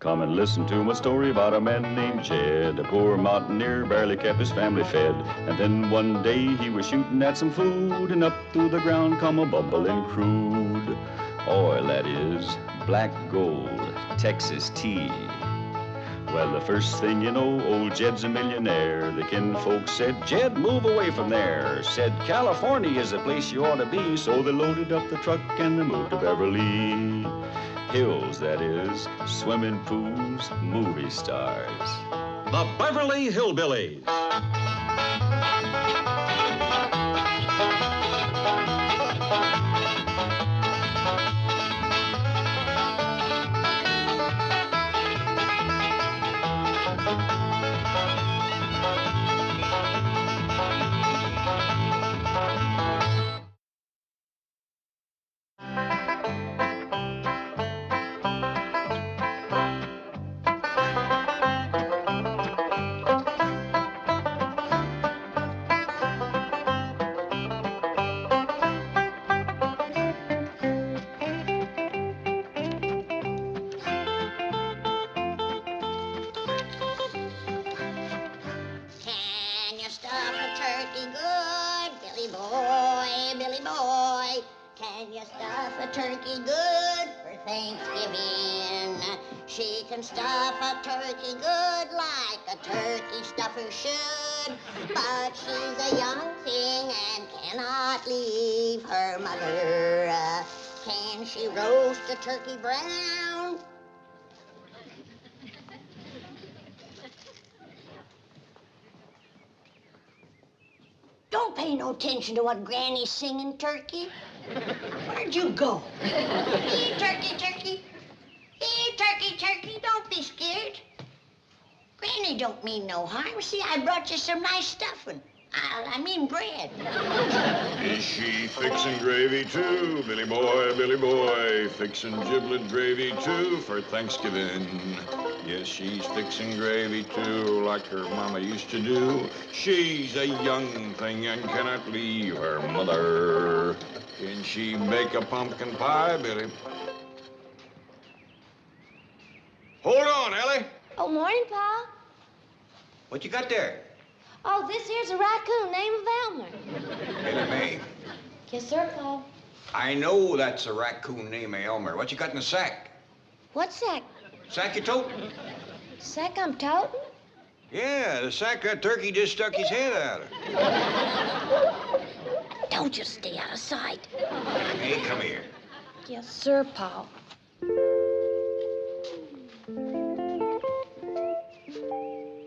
Come and listen to my story about a man named Jed. A poor mountaineer barely kept his family fed. And then one day he was shooting at some food, and up through the ground come a bubbling crude oil, that is, black gold, Texas tea. Well, the first thing you know, old Jed's a millionaire. The kinfolk said, Jed, move away from there. Said, California is the place you ought to be. So they loaded up the truck and they moved to Beverly Hills, that is, swimming pools, movie stars. The Beverly Hillbillies. Turkey good for Thanksgiving. She can stuff a turkey good like a turkey stuffer should. But she's a young thing and cannot leave her mother. Can she roast a turkey brown? Don't pay no attention to what Granny's singing, Turkey. Where'd you go? Here, Turkey, Turkey. Here, Turkey, Turkey. Don't be scared. Granny don't mean no harm. See, I brought you some nice stuffing. I mean bread. Is she fixing gravy too, Billy boy, fixing giblet gravy too for Thanksgiving? Yes, she's fixing gravy too, like her mama used to do. She's a young thing and cannot leave her mother. Can she bake a pumpkin pie, Billy? Hold on, Ellie. Oh, morning, Pa. What you got there? Oh, this here's a raccoon named Elmer. Ellie Mae. Yes, sir, Pa. I know that's a raccoon named Elmer. What you got in the sack? What sack? Sack you toting? Sack I'm toting? Yeah, the sack that turkey just stuck his head out of. Don't just stay out of sight. Hey, come here. Yes, sir, Pa.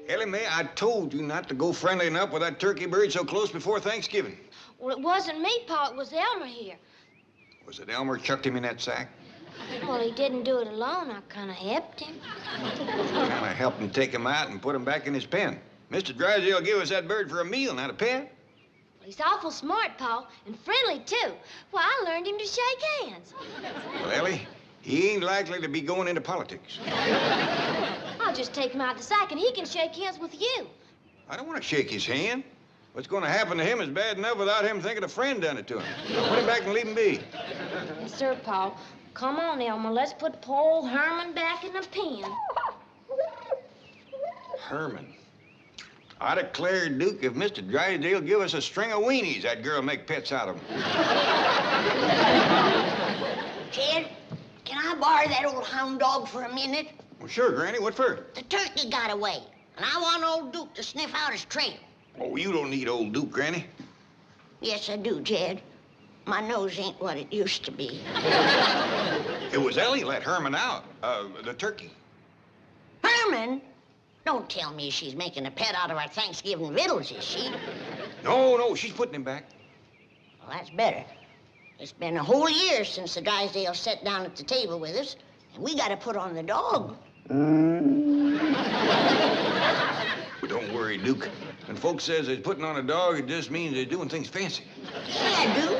Ellie Mae, I told you not to go friendlying up with that turkey bird so close before Thanksgiving. Well, it wasn't me, Pa. It was Elmer here. Was it Elmer chucked him in that sack? Well, he didn't do it alone. I kind of helped him. Kind of helped him take him out and put him back in his pen. Mr. Drysdale gave us that bird for a meal, not a pet. Well, he's awful smart, Pa, and friendly, too. Well, I learned him to shake hands. Well, Ellie, he ain't likely to be going into politics. I'll just take him out the sack, and he can shake hands with you. I don't want to shake his hand. What's going to happen to him is bad enough without him thinking a friend done it to him. Put him back and leave him be. Yes, sir, Pa. Come on, Elmer. Let's put poor old Herman back in the pen. Herman. I declare, Duke, if Mr. Drysdale give us a string of weenies, that girl make pets out of them. Jed, can I borrow that old hound dog for a minute? Well, sure, Granny. What for? The turkey got away, and I want old Duke to sniff out his trail. Oh, you don't need old Duke, Granny. Yes, I do, Jed. My nose ain't what it used to be. It was Ellie let Herman out, the turkey. Herman? Don't tell me she's making a pet out of our Thanksgiving victuals, is she? No, she's putting him back. Well, that's better. It's been a whole year since the Drysdales sat down at the table with us, and we got to put on the dog. But don't worry, Duke. When folks says they're putting on a dog, it just means they're doing things fancy. Yeah, I do.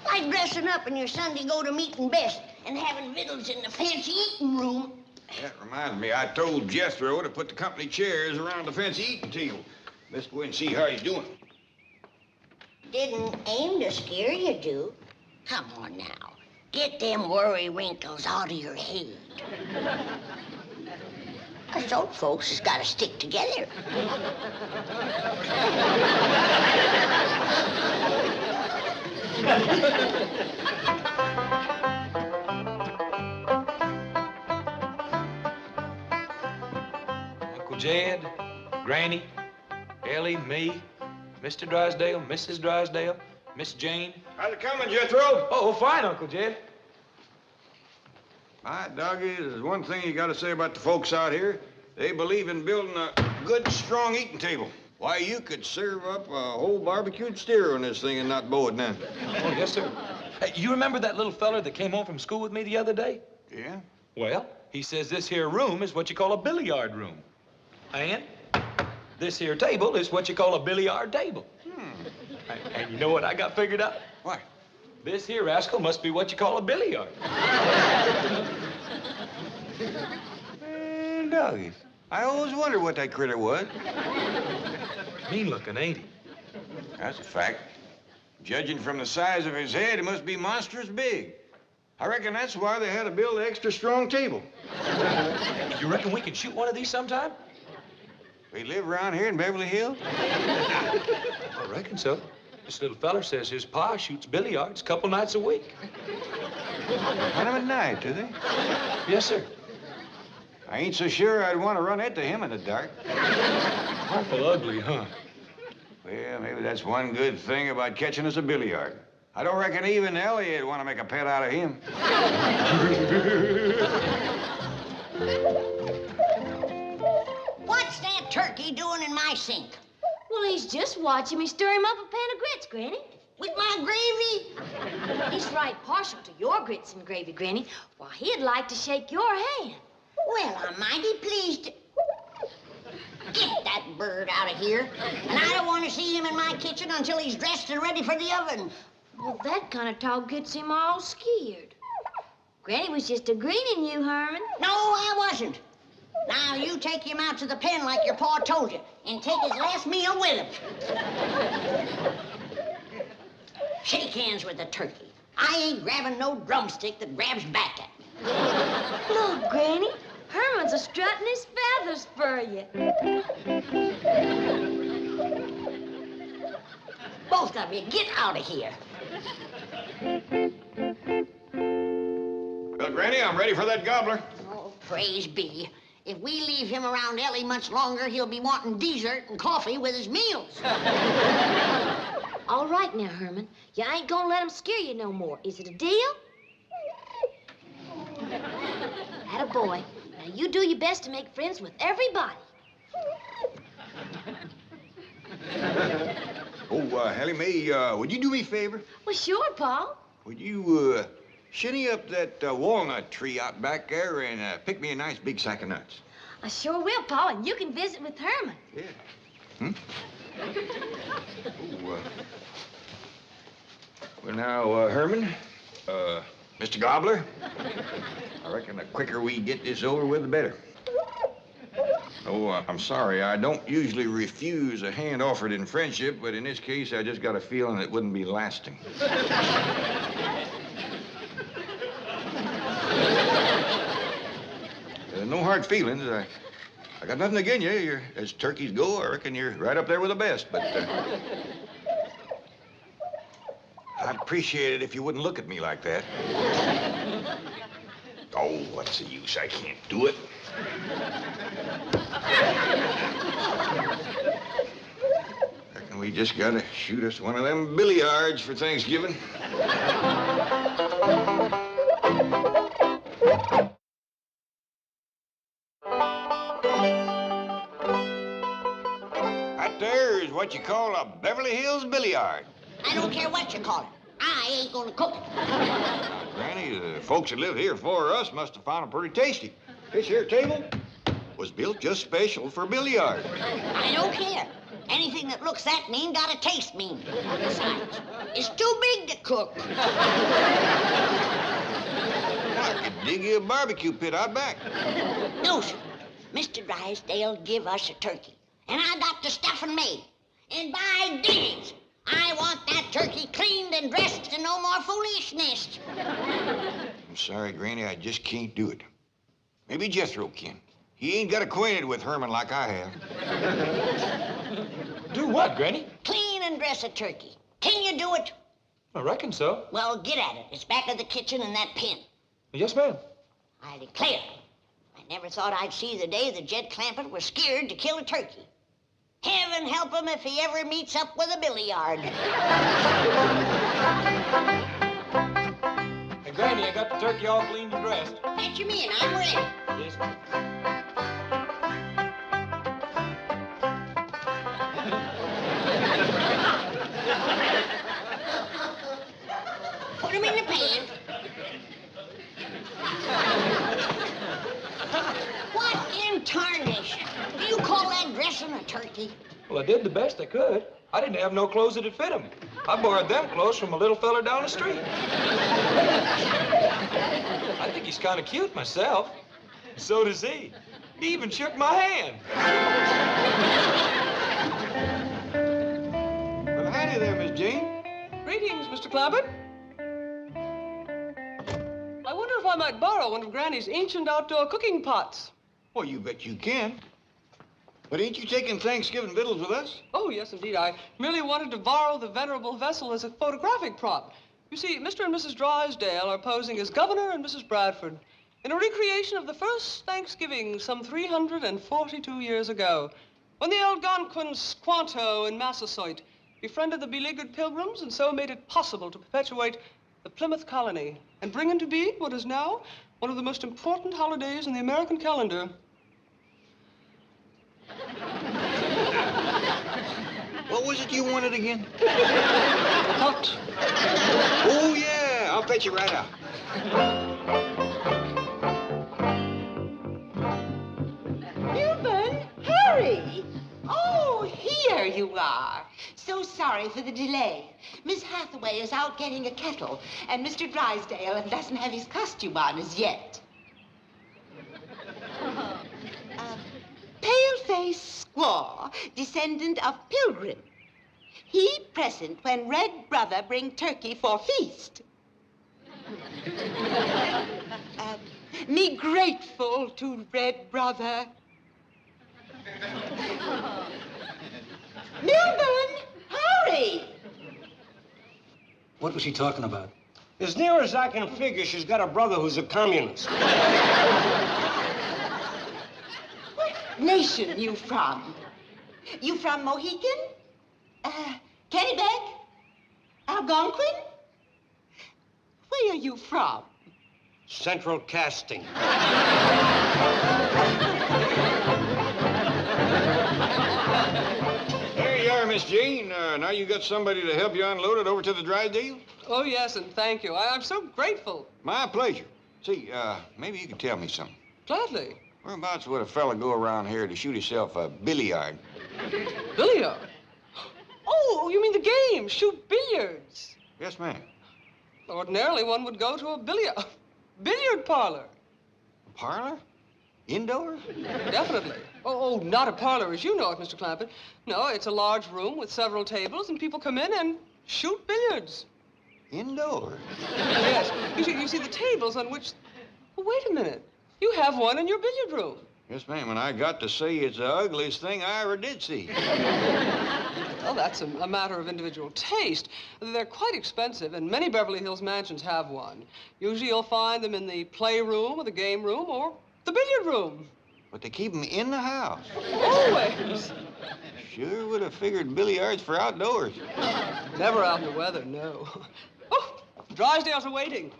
Like dressing up in your Sunday go-to-meeting best and having victuals in the fancy eating room. That reminds me, I told Jethro to put the company chairs around the fancy eating table. Let's go in and see how he's doing. Didn't aim to scare you, Duke. Come on now. Get them worry wrinkles out of your head. Us old folks has got to stick together. Uncle Jed, Granny, Ellie, me, Mr. Drysdale, Mrs. Drysdale, Miss Jane. How's it coming, Jethro? Oh, fine, Uncle Jed. My doggy, there's one thing you got to say about the folks out here. They believe in building a good, strong eating table. Why, you could serve up a whole barbecued steer on this thing and not bow it down. Oh, yes, sir. Hey, you remember that little feller that came home from school with me the other day? Yeah? Well, he says this here room is what you call a billiard room. And this here table is what you call a billiard table. And you know what I got figured out? What? This here rascal must be what you call a billiard. Man, doggies. I always wondered what that critter was. Mean looking, ain't he? That's a fact. Judging from the size of his head, it must be monstrous big. I reckon that's why they had to build an extra strong table. You reckon we could shoot one of these sometime? We live around here in Beverly Hills? I reckon so. This little feller says his pa shoots billiards a couple nights a week. Kind of a night, do they? Yes, sir. I ain't so sure I'd want to run into him in the dark. Awful ugly, huh? Well, maybe that's one good thing about catching us a billiard. I don't reckon even Elliot would want to make a pet out of him. What's that turkey doing in my sink? Well, he's just watching me stir him up a pan of grits, Granny. With my gravy? He's right partial to your grits and gravy, Granny. Why, he'd like to shake your hand. Well, I'm mighty pleased. Get that bird out of here. And I don't want to see him in my kitchen until he's dressed and ready for the oven. Well, that kind of talk gets him all scared. Granny was just a-greening you, Herman. No, I wasn't. Now, you take him out to the pen like your pa told you, and take his last meal with him. Shake hands with the turkey. I ain't grabbing no drumstick that grabs back at me. Look, Granny, Herman's a-strutting his feathers for you. Both of you, get out of here. Well, Granny, I'm ready for that gobbler. Oh, praise be. If we leave him around Ellie much longer, he'll be wanting dessert and coffee with his meals. All right now, Herman. You ain't gonna let him scare you no more. Is it a deal? Attaboy. Now, you do your best to make friends with everybody. Oh, Hallie Mae, would you do me a favor? Well, sure, Paul. Would you, shinny up that walnut tree out back there and pick me a nice big sack of nuts? I sure will, Paul, and you can visit with Herman. Yeah. Hmm? Oh, well, now, Herman, Mr. Gobbler, I reckon the quicker we get this over with, the better. Oh, I'm sorry. I don't usually refuse a hand offered in friendship, but in this case, I just got a feeling it wouldn't be lasting. No hard feelings. I got nothing against you. You're, as turkeys go, I reckon you're right up there with the best, but I'd appreciate it if you wouldn't look at me like that. Oh, what's the use? I can't do it. Reckon we just gotta shoot us one of them billiards for Thanksgiving. That there is what you call a Beverly Hills billiard. I don't care what you call it. I ain't gonna cook it. Granny, the folks that live here before us must have found it pretty tasty. This here table was built just special for billiard. I don't care. Anything that looks that mean gotta taste mean. Besides, it's too big to cook. I could dig you a barbecue pit out back. No, sir. Mr. Drysdale give us a turkey, and I got the stuffing made. And by digs, I want that turkey cleaned and dressed and no more foolishness. I'm sorry, Granny, I just can't do it. Maybe Jethro can. He ain't got acquainted with Herman like I have. Do what, Granny? Clean and dress a turkey. Can you do it? I reckon so. Well, get at it. It's back of the kitchen in that pen. Yes, ma'am. I declare, I never thought I'd see the day that Jed Clampett was scared to kill a turkey. Heaven help him if he ever meets up with a billiard. Hey, Granny, I got the turkey all cleaned and dressed. Fetch him in. I'm ready. Yes, ma'am. Put him in the pan. What in tarnation? Do you call that dressing a turkey? Well, I did the best I could. I didn't have no clothes that'd fit him. I borrowed them clothes from a little fella down the street. I think he's kind of cute myself. So does he. He even shook my hand. Well, howdy there, Miss Jean. Greetings, Mr. Clampett. I wonder if I might borrow one of Granny's ancient outdoor cooking pots. Well, you bet you can. But ain't you taking Thanksgiving victuals with us? Oh, yes, indeed. I merely wanted to borrow the venerable vessel as a photographic prop. You see, Mr. and Mrs. Drysdale are posing as Governor and Mrs. Bradford in a recreation of the first Thanksgiving some 342 years ago, when the Algonquins Squanto and Massasoit befriended the beleaguered Pilgrims and so made it possible to perpetuate the Plymouth colony and bring into being what is now one of the most important holidays in the American calendar. What was it you wanted again? Pot. Oh, yeah. I'll fetch you right out. Milburn, hurry! Oh, here you are. So sorry for the delay. Miss Hathaway is out getting a kettle, and Mr. Drysdale doesn't have his costume on as yet. Pale-faced squaw, descendant of Pilgrim. He present when Red Brother bring turkey for feast. Me grateful to Red Brother. Milburn, hurry! What was she talking about? As near as I can figure, she's got a brother who's a communist. What nation you from? You from Mohican? Kennebec? Algonquin? Where are you from? Central casting. There you are, Miss Jean. Now you got somebody to help you unload it over to the Drysdales? Oh, yes, and thank you. I'm so grateful. My pleasure. See, maybe you could tell me something. Gladly. Whereabouts would a fella go around here to shoot himself a billiard? Billiard? Oh, you mean the game, shoot billiards. Yes, ma'am. Ordinarily, one would go to a billiard parlor. A parlor? Indoor? Definitely. Oh, not a parlor as you know it, Mr. Clampett. No, it's a large room with several tables, and people come in and shoot billiards. Indoor? Yes. You see the tables on which... Oh, wait a minute. You have one in your billiard room. Yes, ma'am, and I got to say it's the ugliest thing I ever did see. Well, that's a matter of individual taste. They're quite expensive, and many Beverly Hills mansions have one. Usually you'll find them in the playroom or the game room or the billiard room. But they keep them in the house. Always. Sure would have figured billiards for outdoors. Never out in the weather, no. Oh, Drysdales are waiting.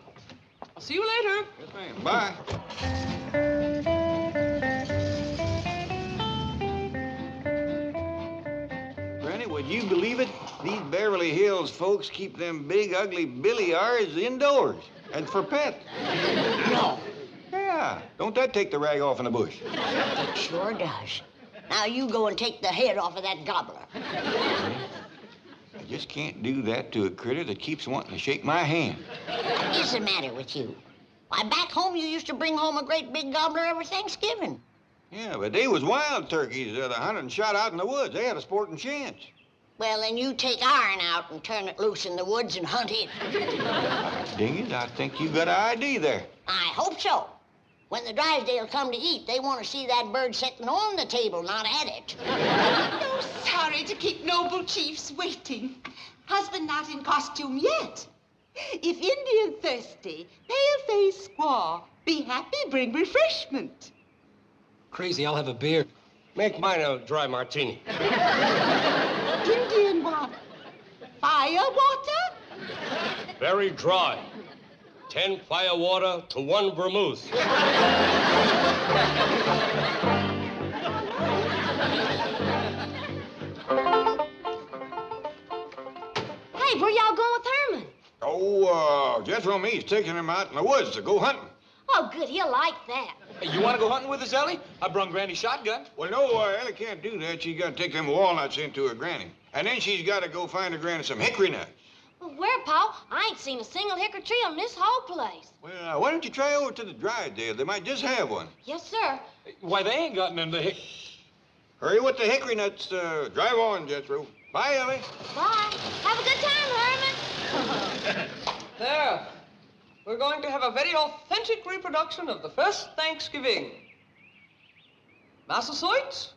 I'll see you later. Yes, ma'am. Bye. Granny, would you believe it? These Beverly Hills folks keep them big, ugly billiards indoors and for pets. No. Yeah. Don't that take the rag off in the bush? It sure does. Now you go and take the head off of that gobbler. I just can't do that to a critter that keeps wanting to shake my hand. What is the matter with you? Why, back home you used to bring home a great big gobbler every Thanksgiving. Yeah, but they was wild turkeys that hunted and shot out in the woods. They had a sporting chance. Well, then you take iron out and turn it loose in the woods and hunt it. Ding it, I think you got an ID there. I hope so. When the Drysdales come to eat, they want to see that bird sitting on the table, not at it. No, sorry to keep noble chiefs waiting. Husband not in costume yet. If Indian thirsty, pale-faced squaw, be happy, bring refreshment. Crazy, I'll have a beer. Make mine a dry martini. Indian water. Fire water? Very dry. 10 fire water to 1 vermouth. Hey, where y'all going with Herman? Oh, Jethro and me's taking him out in the woods to go hunting. Oh, good, he'll like that. Hey, you want to go hunting with us, Ellie? I brung Granny's shotgun. Well, no, Ellie can't do that. She's got to take them walnuts into her granny. And then she's got to go find her granny some hickory nuts. Well, where, Pa? I ain't seen a single hickory tree on this whole place. Well, why don't you try over to the Drysdales? They might just have one. Yes, sir. Why, they ain't got none of the Hurry with the hickory nuts. Drive on, Jethro. Bye, Ellie. Bye. Have a good time, Herman. There. We're going to have a very authentic reproduction of the first Thanksgiving. Massasoit,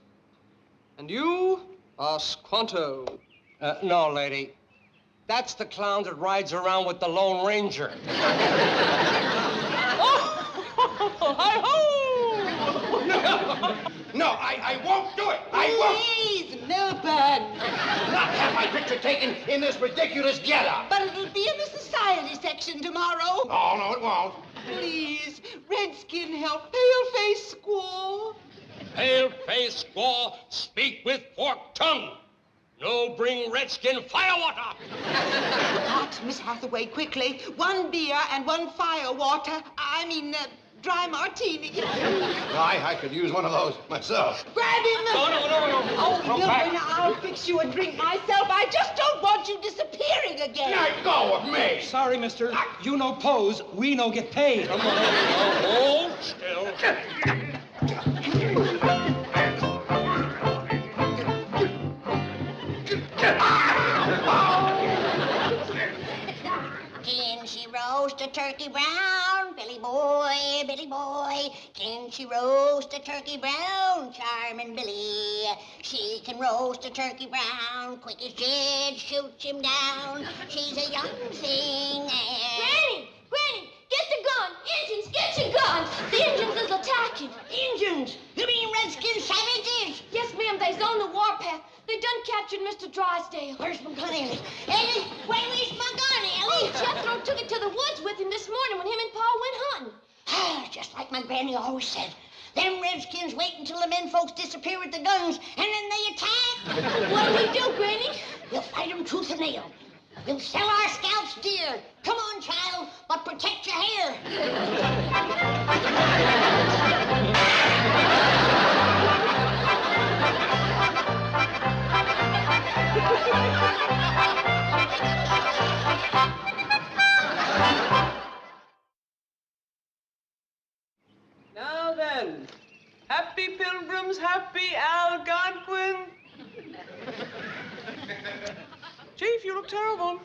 and you are Squanto. No, lady. That's the clown that rides around with the Lone Ranger. Oh, hi-ho! No, I won't do it. I won't. Please, Milburn. Not have my picture taken in this ridiculous getup. But it'll be in the society section tomorrow. Oh, no, it won't. Please, Redskin, help pale-faced squaw. Pale-faced squaw, speak with forked tongue. No bring Redskin firewater. Hot, Miss Hathaway, quickly. 1 beer and 1 firewater. Dry martini. I could use one of those myself. Grab him. No. Oh, Come Milburn, back. I'll fix you a drink myself. I just don't want you disappearing again. Let go of me. Sorry, mister. You no pose, we no get paid. Come on. Hold still. Can she roast a turkey brown? Billy boy, Billy boy. Can she roast a turkey brown? Charming Billy. She can roast a turkey brown. Quick as Jed shoots him down. She's a young thing and... Granny, get the gun. Injuns, get your guns. The Injuns is attacking. Injuns! You mean Redskin savages? Yes, ma'am, they's on the warpath. They done captured Mr. Drysdale. Where's my gun, Ellie? Ellie, where's my gun, Ellie? Jethro took it to the woods with him this morning when him and Pa went hunting. Just like my granny always said. Them Redskins wait until the men folks disappear with the guns, and then they attack. What'll we do, Granny? We'll fight them tooth and nail. We'll sell our scalps dear. Come on, child, but protect your hair. Now then, happy pilgrims, happy Algonquin. Chief, you look terrible.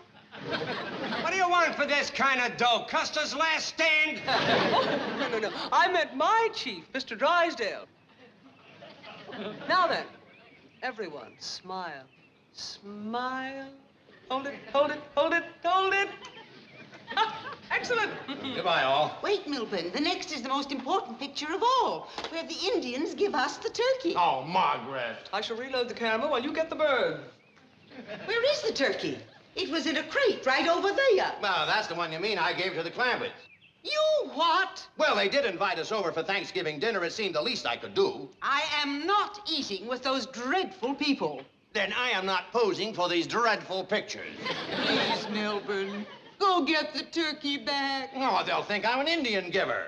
What do you want for this kind of dough? Custer's last stand? Oh, no. I meant my chief, Mr. Drysdale. Now then, everyone, smile. Smile. Hold it. Excellent. Goodbye, all. Wait, Milburn. The next is the most important picture of all, where the Indians give us the turkey. Oh, Margaret. I shall reload the camera while you get the bird. Where is the turkey? It was in a crate right over there. Well, that's the one you mean I gave to the Clampetts. You what? Well, they did invite us over for Thanksgiving dinner. It seemed the least I could do. I am not eating with those dreadful people. Then I am not posing for these dreadful pictures. Please, Milburn, go get the turkey back. Oh, they'll think I'm an Indian giver.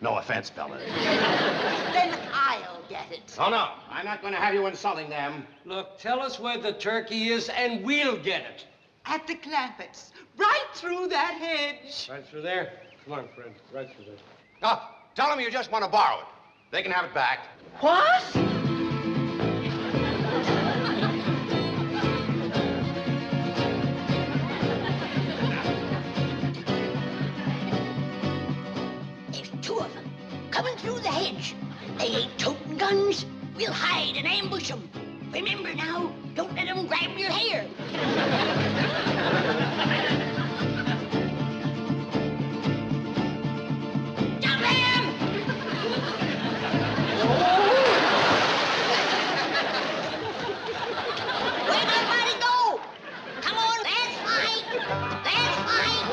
No offense, fellas. Then I'll get it. Oh, no. I'm not going to have you insulting them. Look, tell us where the turkey is, and we'll get it. At the Clampetts, right through that hedge. Right through there? Come on, friend. Right through there. Oh, tell them you just want to borrow it. They can have it back. What? of them, coming through the hedge. They ain't toting guns. We'll hide and ambush them. Remember now, don't let them grab your hair. Jump him! Where'd everybody go? Come on, let's fight! Let's fight!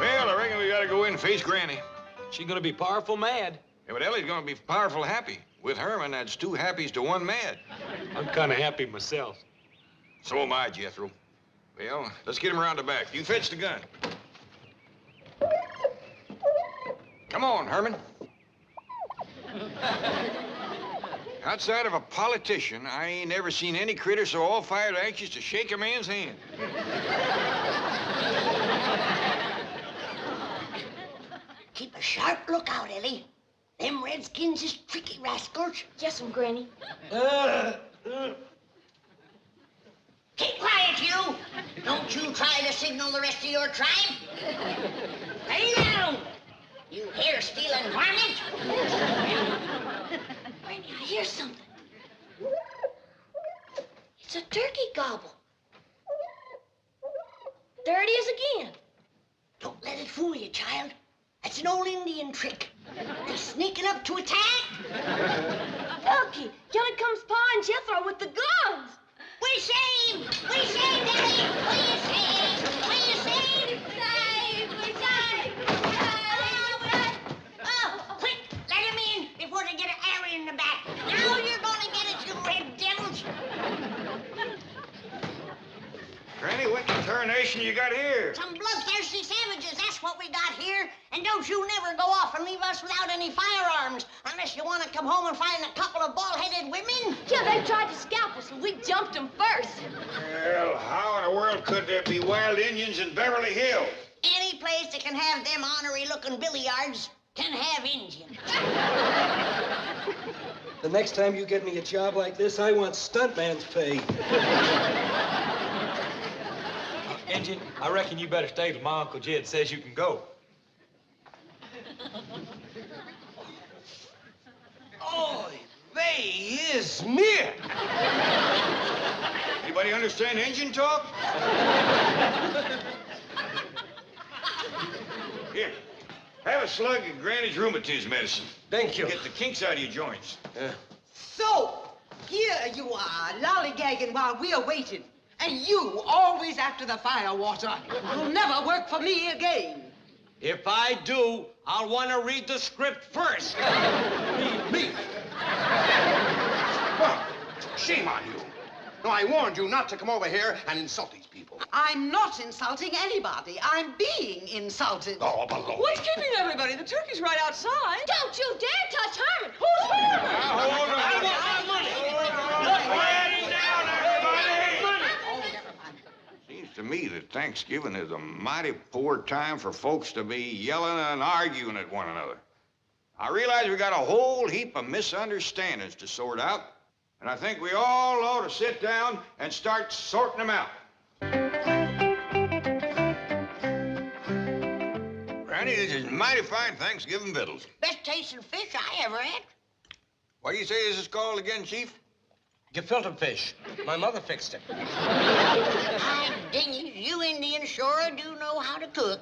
Well, I reckon we gotta go in and face Granny. She's gonna be powerful mad. Yeah, but Ellie's gonna be powerful happy. With Herman, that's 2 happies to 1 mad. I'm kind of happy myself. So am I, Jethro. Well, let's get him around the back. You fetch the gun. Come on, Herman. Outside of a politician, I ain't never seen any critter so all-fired anxious to shake a man's hand. Keep a sharp lookout, Ellie. Them redskins is tricky rascals. Yes'm, Granny. Keep quiet, you. Don't you try to signal the rest of your tribe. Lay down, you hair-stealing varmint. Granny, I hear something. It's a turkey gobble. There it is again. Don't let it fool you, child. That's an old Indian trick. They're sneaking up to attack. Lucky, here comes Pa and Jethro with the guns. We saved! We saved, Ellie! We saved! We saved! We saved! Oh, quick! Let him in before they get an arrow in the back. Now you're gonna get it, you red devils! Granny, what tarnation you got here? Some bloodthirsty savages, that's what we got here. And don't you never go off and leave us without any firearms, unless you want to come home and find a couple of bald-headed women. Yeah, they tried to scalp us, and we jumped them first. Well, how in the world could there be wild Indians in Beverly Hills? Any place that can have them ornery-looking billiards can have Indians. The next time you get me a job like this, I want stuntman's pay. Injun, I reckon you better stay till my Uncle Jed says you can go. Oh, they is me. Anybody understand Indian talk? Here, have a slug of Granny's rheumatism medicine. Thank you. Get the kinks out of your joints. So, here you are, lollygagging while we're waiting. And you, always after the fire water. You'll never work for me again. If I do, I'll want to read the script first. Me? Well, shame on you. No, I warned you not to come over here and insult these people. I'm not insulting anybody. I'm being insulted. Oh, below. What's keeping everybody? The turkey's right outside. Don't you dare touch Herman. Who's Herman? Hold on. I want my money. Quiet down, everybody. Seems to me that Thanksgiving is a mighty poor time for folks to be yelling and arguing at one another. I realize we got a whole heap of misunderstandings to sort out, and I think we all ought to sit down and start sorting them out. Granny, this is mighty fine Thanksgiving victuals. Best tasting fish I ever had. What do you say this is called again, Chief? Gefilte fish. My mother fixed it. My dingies, you Indians sure do know how to cook.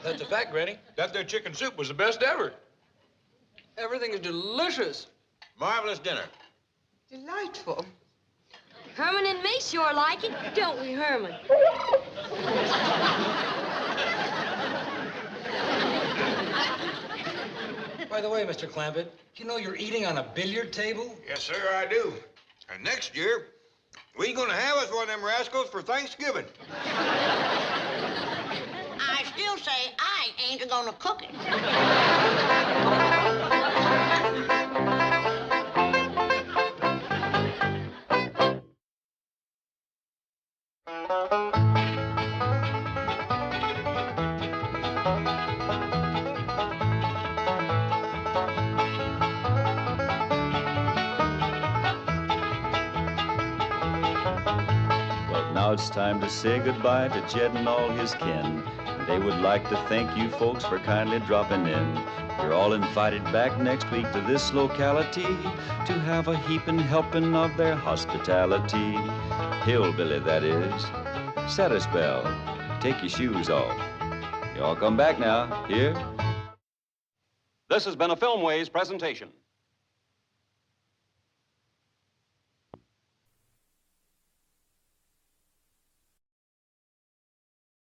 That's a fact, Granny. That there chicken soup was the best ever. Everything is delicious. Marvelous dinner. Delightful. Herman and me sure like it, don't we, Herman? By the way, Mr. Clampett, you know you're eating on a billiard table? Yes, sir, I do. And next year, we gonna have us one of them rascals for Thanksgiving. I still say I ain't gonna cook it. Now it's time to say goodbye to Jed and all his kin. They would like to thank you folks for kindly dropping in. You're all invited back next week to this locality to have a heaping helping of their hospitality. Hillbilly, that is. Set a spell. Take your shoes off. You all come back now. Here. This has been a Filmways presentation.